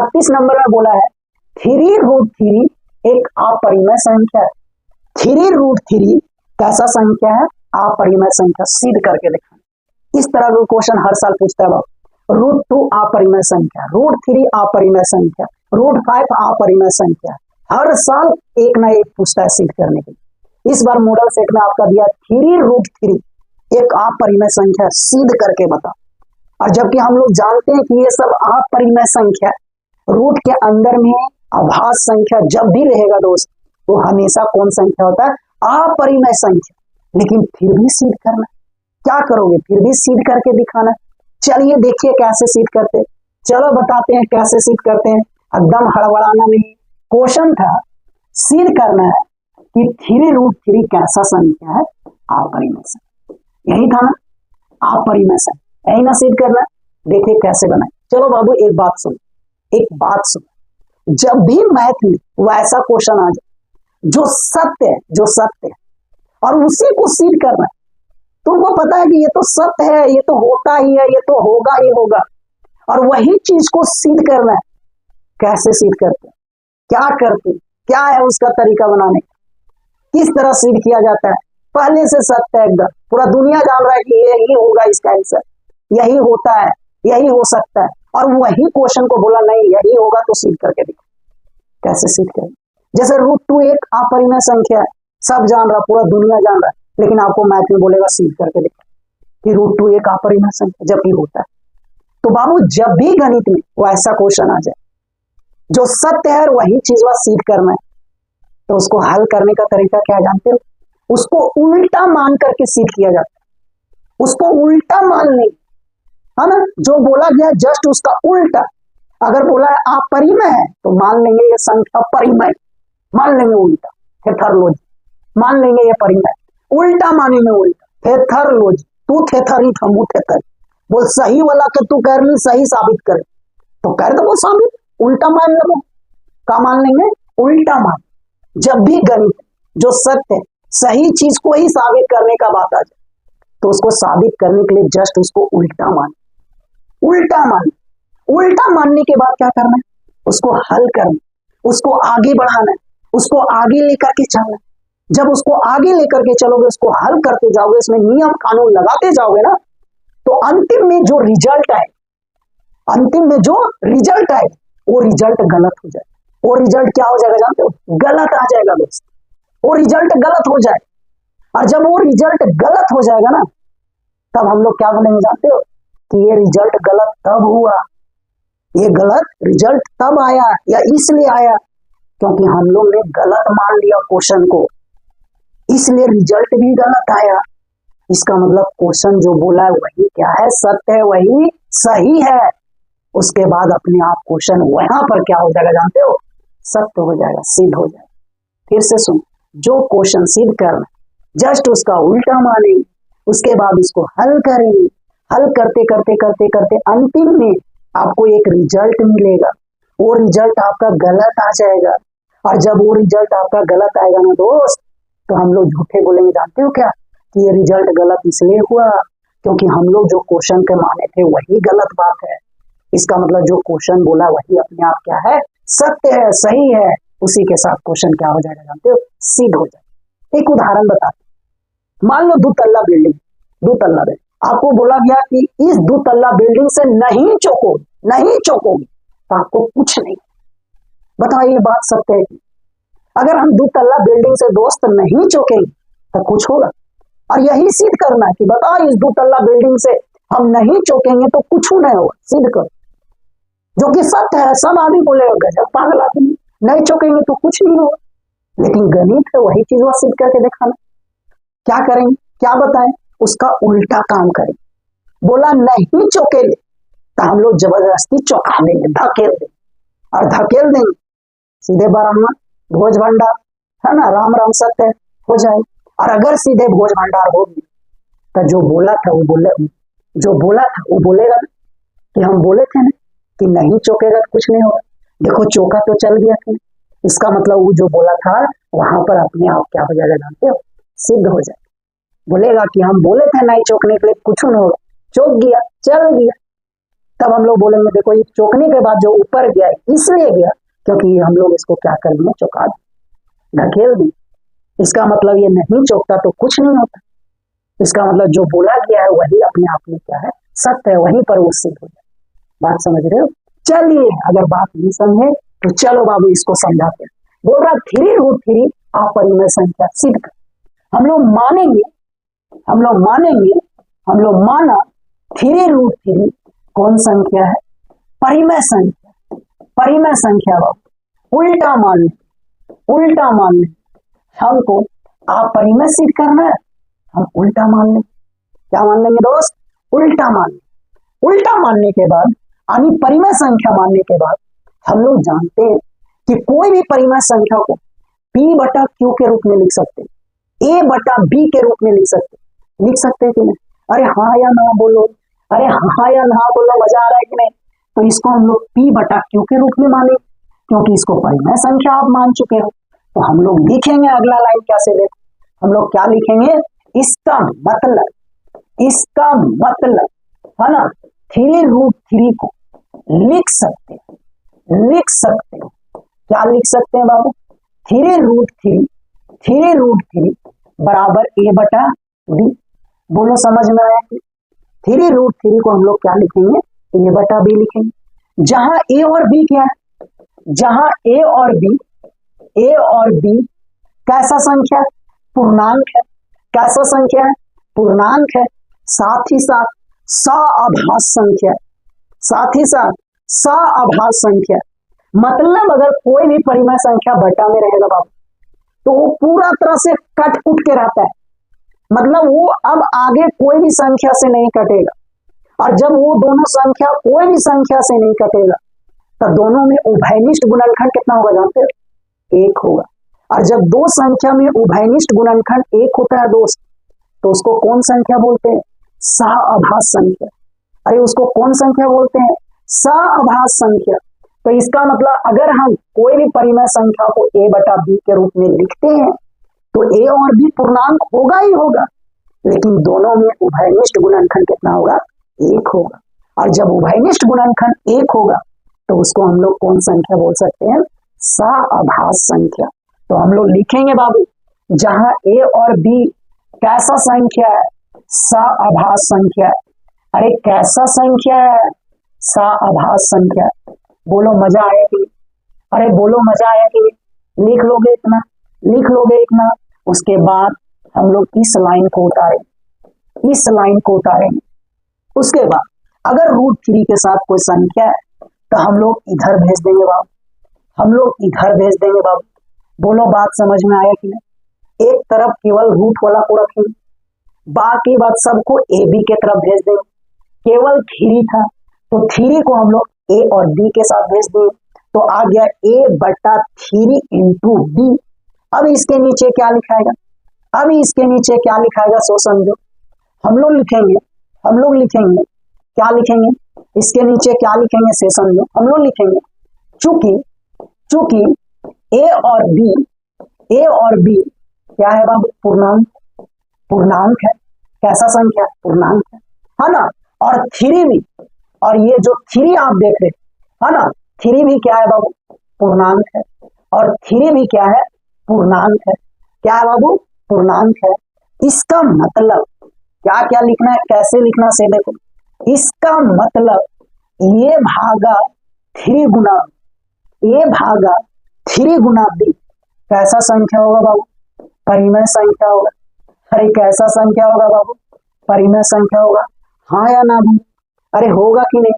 38 number में बोला है 3√3 एक अपरिमेय संख्या है। 3√3 कैसा संख्या है? अपरिमेय संख्या। सिद्ध करके दिखाना। इस तरह का क्वेश्चन हर साल पूछता है बाबू। √2 अपरिमेय संख्या, √3 अपरिमेय संख्या, √5 अपरिमेय संख्या। हर साल एक ना एक पूछता है सिद्ध करने के लिए। इस बार मॉडल सेट में आपका दिया 3√3 एक अपरिमेय संख्या, सिद्ध करके बता। और जबकि हम लोग जानते हैं कि ये सब अपरिमेय संख्या, रूट के अंदर में अभाज्य संख्या जब भी रहेगा दोस्त, वो हमेशा कौन संख्या होता है? अपरिमेय संख्या। लेकिन फिर भी सिद्ध करना, क्या करोगे? फिर भी सिद्ध करके दिखाना। चलिए देखिए कैसे सिद्ध करते। चलो बताते हैं कैसे सिद्ध करते हैं। एकदम हड़बड़ाना नहीं। क्वेश्चन था सिद्ध करना है कि 3√3 कैसा संख्या है? अपरिमेय संख्या। यही था ना, अपरिमेय संख्या, यही ना सिद्ध करना। देखिए कैसे बनाए। चलो बाबू एक बात सुन, एक बात सुन। जब भी मैथ में वैसा क्वेश्चन आ जाए जो सत्य है, जो सत्य है, और उसी को सिद्ध करना है, तुमको पता है कि ये तो सत्य है, ये तो होता ही है, ये तो होगा ही होगा, और वही चीज को सिद्ध करना है। कैसे सिद्ध करते? क्या करते? क्या है उसका तरीका बनाने का? किस तरह सिद्ध किया जाता है? पहले से सत्य है एकदम, पूरा दुनिया जान रहा है कि यही होगा इसका आंसर, यही होता है, यही हो सकता है, और वही क्वेश्चन को बोला नहीं यही होगा, तो सिद्ध करके दिखो। कैसे सिद्ध करें? जैसे √2 एक अपरिमेय संख्या है, सब जान रहा, पूरा दुनिया जान रहा है, लेकिन आपको मैथ में बोलेगा सिद्ध करके देखो कि √2 एक अपरिमेय संख्या जबकि होता है। तो बाबू जब भी गणित में वैसा क्वेश्चन आ जाए जो सत्य है वही चीज वह सिद्ध करना है, तो उसको हल करने का तरीका क्या जानते हो? उसको उल्टा मान करके सिद्ध किया जाता है। उसको उल्टा मान लेंगे, है ना, जो बोला गया जस्ट उसका उल्टा। अगर बोला है अपरिमेय है तो मान लेंगे ये संख्या परिमेय, मान लेंगे उल्टा, थेथरलॉजी, मान लेंगे ये परिमेय, उल्टा मानेंगे उल्टा, थेथरलॉजी। तू थेथरी थमू थेथर, बोल सही वाला के तू कर ली, सही साबित करे तो कर दो वो साबित, उल्टा मान लो। क्या मान लेंगे? उल्टा मान। जब भी गणित जो सत्य है, सही चीज को ही साबित करने का बात आ जाए, तो उसको साबित करने के लिए जस्ट उसको उल्टा मान, उल्टा मान। उल्टा मानने के बाद क्या करना है? उसको हल करना, उसको आगे बढ़ाना है, उसको आगे लेकर के चलना। जब उसको आगे लेकर के चलोगे, उसको हल करते जाओगे, इसमें नियम कानून लगाते जाओगे ना, तो अंतिम में जो रिजल्ट आए, अंतिम में जो रिजल्ट आए वो रिजल्ट गलत हो जाए। वो रिजल्ट क्या हो जाएगा जानते हो? गलत आ जाएगा दोस्त। वो रिजल्ट गलत हो जाए, और जब वो रिजल्ट गलत हो जाएगा ना, तब हम लोग क्या बोलेंगे जानते हो? कि ये रिजल्ट गलत तब हुआ, ये गलत रिजल्ट तब आया, या इसलिए आया क्योंकि हम लोग ने गलत मान लिया क्वेश्चन को, इसलिए रिजल्ट भी गलत आया। इसका मतलब क्वेश्चन जो बोला है वही क्या है? सत्य है, वही सही है। उसके बाद अपने आप क्वेश्चन वहां पर क्या हो जाएगा जानते हो? सत्य हो जाएगा, सिद्ध हो जाएगा। फिर से सुन, जो क्वेश्चन सिद्ध करना जस्ट उसका उल्टा मानेंगे, उसके बाद उसको हल करेंगे, हल करते करते करते करते अंतिम में आपको एक रिजल्ट मिलेगा। वो रिजल्ट आपका गलत आ जाएगा, और जब वो रिजल्ट आपका गलत आएगा ना दोस्त, तो हम लोग झूठे बोलेंगे जानते हो क्या? कि ये रिजल्ट गलत इसलिए हुआ क्योंकि हम लोग जो क्वेश्चन के माने थे वही गलत बात है। इसका मतलब जो क्वेश्चन बोला वही अपने आप क्या है? सत्य है, सही है। उसी के साथ क्वेश्चन क्या हो जाएगा जानते हो? सिद्ध हो जाएगा। एक उदाहरण बताते, मान लो 2 तल्ला बिल्डिंग, 2 तल्ला बिल्डिंग, आपको बोला गया कि इस 2 तल्ला बिल्डिंग से नहीं चौंकोगे, नहीं चौंकोगे, तो आपको कुछ नहीं। बताओ ये बात सत्य है कि? अगर हम 2 तल्ला बिल्डिंग से दोस्त नहीं चौंकेंगे तो कुछ होगा। और यही सिद्ध करना है कि बताओ इस 2 तल्ला बिल्डिंग से हम नहीं चौंकेंगे तो कुछ नहीं होगा, सिद्ध करो। जो कि सत्य है, सब आदमी बोलेगा गजब पागल आदमी, नहीं चौंकेंगे तो कुछ नहीं होगा। लेकिन गणित है, वही चीज वो सिद्ध करके दिखाना। क्या करेंगे? क्या बताएं? उसका उल्टा काम करें। बोला नहीं चौंकेंगे तो हम लोग जबरदस्ती चौंका देंगे, धकेल देंगे, और धकेल देंगे सीधे ब्राह्मण भोज भंडार, है ना, राम राम सत्य हो जाए। और अगर सीधे भोज भंडार हो गया तो जो बोला था वो बोले, जो बोला था वो बोलेगा कि हम बोले थे ना कि नहीं चौंकेगा तो कुछ नहीं होगा, देखो चौका तो चल गया था। इसका मतलब वो जो बोला था वहां पर अपने आप क्या हो जाएगा जानते हो? सिद्ध हो जाएगा। बोलेगा कि हम बोले थे नहीं चौंकने के लिए, कुछ नहीं होगा, चौंक गया, चल गया। तब हम लोग बोलेंगे देखो ये चौकने के बाद जो ऊपर गया इसलिए गया क्योंकि हम लोग इसको क्या कर दिए, चौका ढकेल दी। इसका मतलब ये नहीं चौकता तो कुछ नहीं होता। इसका मतलब जो बोला गया है वही अपने आप में क्या है, सत्य है, वहीं पर वो सिद्ध हो जाए। बात समझ रहे हो? चलिए अगर बात नहीं समझे तो चलो बाबू इसको समझाते हैं। बोल रहा 3√3 अपरिमेय संख्या सिद्ध कर। हम लोग मानेंगे, हम लोग माना 3√3 कौन संख्या है, परिमेय संख्या। परिमेय संख्या बाबू उल्टा मान ले। हमको अपरिमेय सिद्ध करना है, हम उल्टा मान लेंगे। क्या मान लेंगे दोस्त? उल्टा मानने के बाद यानी परिमेय संख्या मानने के बाद हम लोग जानते हैं कि कोई भी परिमेय संख्या को P/Q के रूप में लिख सकते हैं, A/B के रूप में लिख सकते हैं कि नहीं? अरे हाँ या ना बोलो, मजा आ रहा है कि नहीं? तो इसको हम लोग P/Q के रूप में माने क्योंकि इसको परिमेय संख्या आप मान चुके हो। तो हम लोग लिखेंगे अगला लाइन कैसे, देखो हम लोग क्या लिखेंगे, इसका मतलब है ना 3√3 को लिख सकते हैं। क्या लिख सकते हैं बाबू? 3√3 बराबर A/B। बोलो समझ में आया कि 3√3 को हम लोग क्या लिखेंगे, A/B लिखेंगे। जहां A और B क्या है, जहां A और B कैसा संख्या, पूर्णांक है। कैसा संख्या है, पूर्णांक है। साथ ही साथ सआभास संख्या। मतलब अगर कोई भी परिमेय संख्या बटा में रहेगा बाबू तो वो पूरा तरह से कट उठ के रहता है। मतलब वो अब आगे कोई भी संख्या से नहीं कटेगा। और जब वो दोनों संख्या कोई भी संख्या से नहीं कटेगा तो दोनों में उभयनिष्ठ गुणनखंड कितना होगा जानते हो? 1 होगा। और जब दो संख्या में उभयनिष्ठ गुणनखंड 1 होता है दोस्त तो उसको कौन संख्या बोलते हैं? सआभास संख्या। अरे उसको कौन संख्या बोलते हैं? सआभास संख्या। तो इसका मतलब अगर हम कोई भी परिमेय संख्या को A/B के रूप में लिखते हैं तो A और B पूर्णांक होगा ही होगा, लेकिन दोनों में उभयनिष्ठ गुणनखंड कितना होगा? 1 होगा। और जब उभयनिष्ठ गुणनखंड 1 होगा तो उसको हम लोग कौन संख्या बोल सकते हैं? सआभास संख्या। तो हम लोग लिखेंगे बाबू जहां A और B कैसा संख्या है? सआभास संख्या। अरे कैसा संख्या है? सआभास संख्या। बोलो मजा आया कि? अरे बोलो मजा आया कि? लिख लोगे इतना। उसके बाद हम लोग इस लाइन को उतारेंगे। उसके बाद अगर √3 के साथ कोई संख्या है तो हम लोग इधर भेज देंगे बाबू। बोलो बात समझ में आया कि नहीं? एक तरफ केवल रूट वाला को रखेंगे, बाकी बात सबको AB के तरफ भेज देंगे। केवल 3 था तो 3 को हम लोग A और B के साथ भेज दिए तो आ गया A/3 × B। अब इसके नीचे क्या लिखाएगा? सो समझो। हम लोग लिखेंगे क्या लिखेंगे? इसके नीचे क्या लिखेंगे से समझो। हम लोग लिखेंगे चूंकि A और B क्या है बाबू? पूर्णांक है। कैसा संख्या? पूर्णांक है ना। और 3 भी, और ये जो 3 आप देख रहे है ना, 3 भी क्या है बाबू? पूर्णांक है। और 3 भी क्या है? पूर्णांक है। क्या है बाबू? पूर्णांक है। इसका मतलब क्या लिखना है, कैसे लिखना से देखो। इसका मतलब A भागा 3 गुना B कैसा संख्या होगा बाबू? परिमेय संख्या होगा। अरे कैसा संख्या होगा बाबू? परिमेय संख्या होगा। हाँ या ना भी? अरे होगा कि नहीं?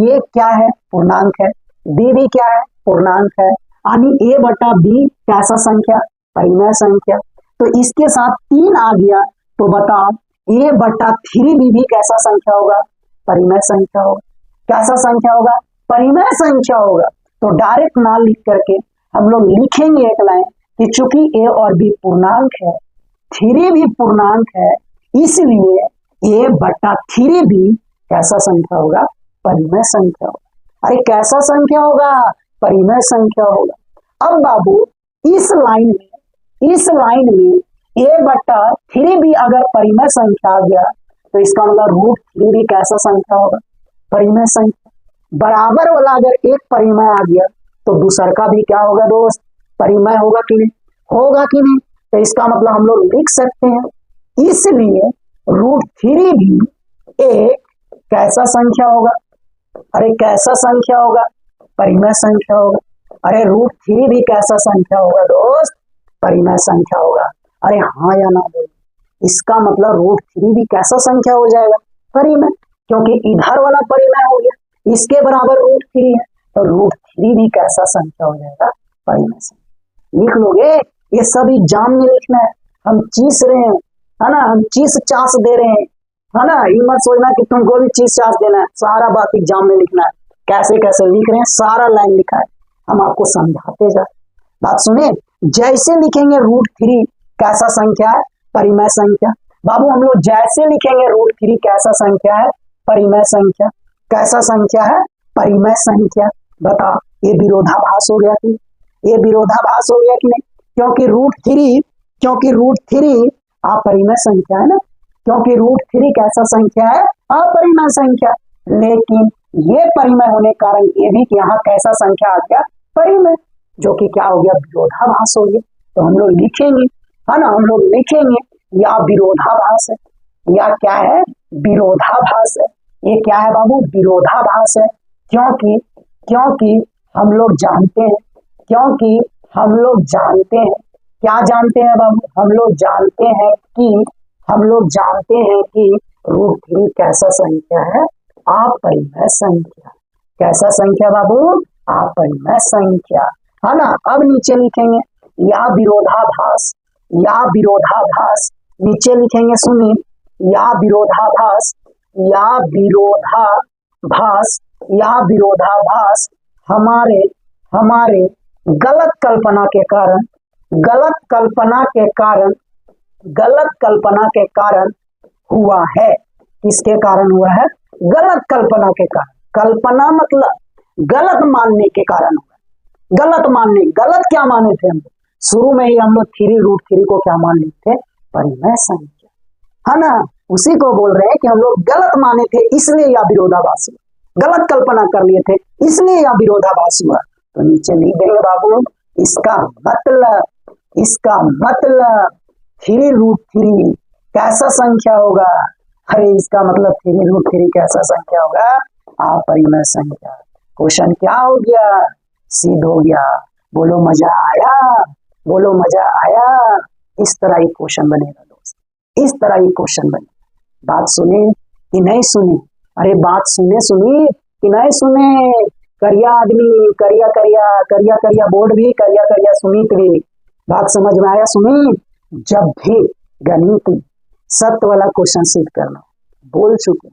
ये क्या है? पूर्णांक है। B भी क्या है? पूर्णांक है। यानी A/B कैसा संख्या? परिमेय संख्या। तो इसके साथ 3 आ गया तो बताओ A/3B भी कैसा संख्या होगा? परिमेय संख्या होगा। कैसा संख्या होगा? परिमेय संख्या होगा। तो डायरेक्ट ना लिख करके हम लोग लिखेंगे एक लाइन कि चूंकि A और B पूर्णांक है, 3 भी पूर्णांक है, इसलिए A/3B कैसा संख्या होगा? परिमेय संख्या होगा। अरे कैसा संख्या होगा? परिमेय संख्या होगा। अब बाबू इस लाइन में A/3 भी अगर परिमेय संख्या आ गया तो इसका मतलब √3 भी कैसा संख्या होगा? परिमेय संख्या। बराबर वाला अगर एक परिमेय आ गया तो दूसर का भी क्या होगा दोस्त, परिमेय होगा कि नहीं, होगा कि नहीं। तो इसका मतलब हम लोग लिख सकते हैं, इसलिए √3 भी एक कैसा संख्या होगा, अरे कैसा संख्या होगा, परिमेय संख्या होगा। अरे √3 भी कैसा संख्या होगा दोस्त, परिमेय संख्या होगा। अरे हाँ या ना बोलो, इसका मतलब √3 भी कैसा संख्या हो जाएगा, परिमेय, क्योंकि इधर वाला परिमेय हो गया, इसके बराबर √3 है, तो √3 भी कैसा संख्या हो जाएगा, परिमेय संख्या। लिख लोगे, ये सब एग्जाम में लिखना है, हम चीस रहे हैं, है ना, हम चीस चास दे रहे हैं, है ना। ये मत सोचना कि तुमको भी चीस चास देना है, सारा बात एग्जाम में लिखना है, कैसे कैसे लिख रहे हैं सारा लाइन लिखा है, हम आपको समझाते जा। बात सुने, जैसे लिखेंगे √3 कैसा संख्या है, परिमेय संख्या। बाबू हम लोग जैसे लिखेंगे √3 कैसा संख्या है, परिमेय संख्या, कैसा संख्या है, परिमेय संख्या। बता, ये विरोधाभास हो गया कि, ये विरोधाभास हो गया कि नहीं, क्योंकि √3 अपरिमेय संख्या है ना, क्योंकि √3 कैसा संख्या है, अपरिमेय संख्या। लेकिन ये परिमेय होने के कारण ये भी कि यहाँ कैसा संख्या आ गया, परिमेय, जो कि क्या हो गया, विरोधाभास हो गया। तो हम लोग लिखेंगे, है ना, हम लोग लिखेंगे या विरोधाभास है, या क्या है, विरोधाभास है। ये क्या है बाबू, विरोधाभास है। क्योंकि हम लोग जानते हैं, क्या जानते हैं बाबू, हम लोग जानते हैं कि √3 कैसा संख्या है, अपरिमेय संख्या। कैसा संख्या बाबू, अपरिमेय संख्या, है ना। अब नीचे लिखेंगे या विरोधाभास, नीचे लिखेंगे, सुनिए, या विरोधाभास हमारे गलत कल्पना के कारण हुआ है। किसके कारण हुआ है, गलत कल्पना के कारण। कल्पना मतलब गलत मानने के कारण हुआ। गलत क्या माने थे हम लोग, शुरू में ही हम लोग √3 को क्या मान लेते थे, परिमेय संख्या, है ना। उसी को बोल रहे हैं कि हम लोग गलत माने थे, इसलिए यह विरोधाभास हुआ, गलत कल्पना कर लिए थे, इसलिए यह विरोधाभास हुआ। तो नीचे लिख देंगे बाबू, इसका मतलब 3√3 कैसा संख्या होगा, अरे इसका मतलब 3√3 कैसा संख्या होगा, अपरिमेय संख्या। क्वेश्चन क्या हो गया, सिद्ध हो गया। बोलो मजा आया। इस तरह ही क्वेश्चन बनेगा दोस्त, इस तरह ही क्वेश्चन बनेगा। बात सुने कि नहीं सुने, अरे बात सुनी कि नहीं सुने, करिया आदमी, करिया बोर्ड भी, करिया सुमित भी। बात समझ में आया सुमित। जब भी गणित सत्य वाला क्वेश्चन सिद्ध करना, बोल चुके,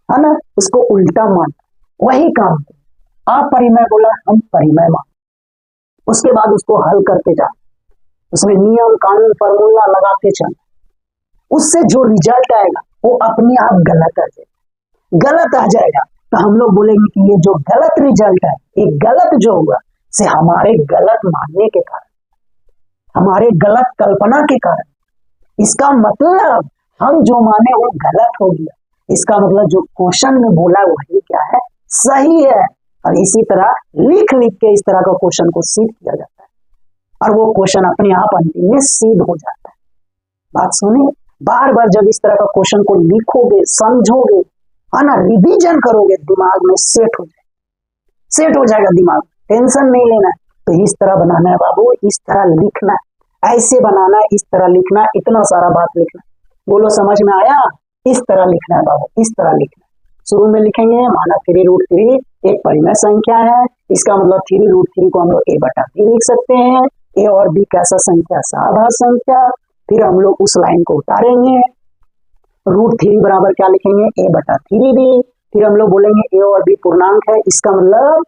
है ना, उसको उल्टा मान, वही काम। अपरिमेय बोला, हम परिमेय मान, उसके बाद उसको हल करते जा, उसमें नियम कानून फॉर्मूला लगाते चल, उससे जो रिजल्ट आएगा वो अपने आप गलत आ जाएगा। तो हम लोग बोलेंगे कि ये जो गलत रिजल्ट है, ये गलत जो हुआ से हमारे गलत मानने के कारण, हमारे गलत कल्पना के कारण। इसका मतलब हम जो माने वो गलत हो गया, इसका मतलब जो क्वेश्चन में बोला वही क्या है, सही है। और इसी तरह लिख के इस तरह का क्वेश्चन को सिद्ध किया जाता है, और वो क्वेश्चन अपने आप अंतिम में सिद्ध हो जाता है। बात सुनिए, बार बार जब इस तरह का क्वेश्चन को लिखोगे, समझोगे, है ना, रिवीजन करोगे, दिमाग में सेट हो जाएगा दिमाग, टेंशन नहीं लेना है। तो इस तरह बनाना है बाबू, इस तरह लिखना है, ऐसे बनाना है, इस तरह लिखना है, इतना सारा बात लिखना है। बोलो समझ में आया, इस तरह लिखना है बाबू, इस तरह लिखना है। शुरू में लिखेंगे माना 3√3 एक परिमेय संख्या है, इसका मतलब 3√3 को हम लोग a/3 लिख सकते हैं। a और b कैसा संख्या, सहाभाज्य संख्या। फिर हम लोग उस लाइन को उतारेंगे, √3 बराबर क्या लिखेंगे, a/3b। फिर हम लोग बोलेंगे a और b पूर्णांक है, इसका मतलब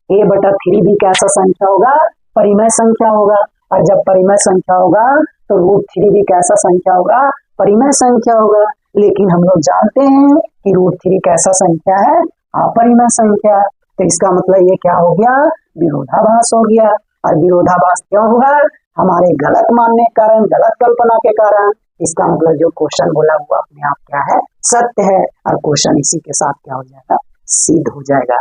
a/3b कैसा संख्या होगा, परिमेय संख्या होगा। और जब परिमेय संख्या होगा तो √3 भी कैसा संख्या होगा, परिमेय संख्या होगा। लेकिन हम लोग जानते हैं कि √3 कैसा संख्या है, अपरिमेय संख्या। तो इसका मतलब ये क्या हो गया, विरोधाभास हो गया। और विरोधाभास क्यों होगा, हमारे गलत मानने के कारण, गलत कल्पना के कारण। इसका मतलब जो क्वेश्चन बोला हुआ अपने आप क्या है, सत्य है। और क्वेश्चन इसी के साथ क्या हो जाएगा, सिद्ध हो जाएगा।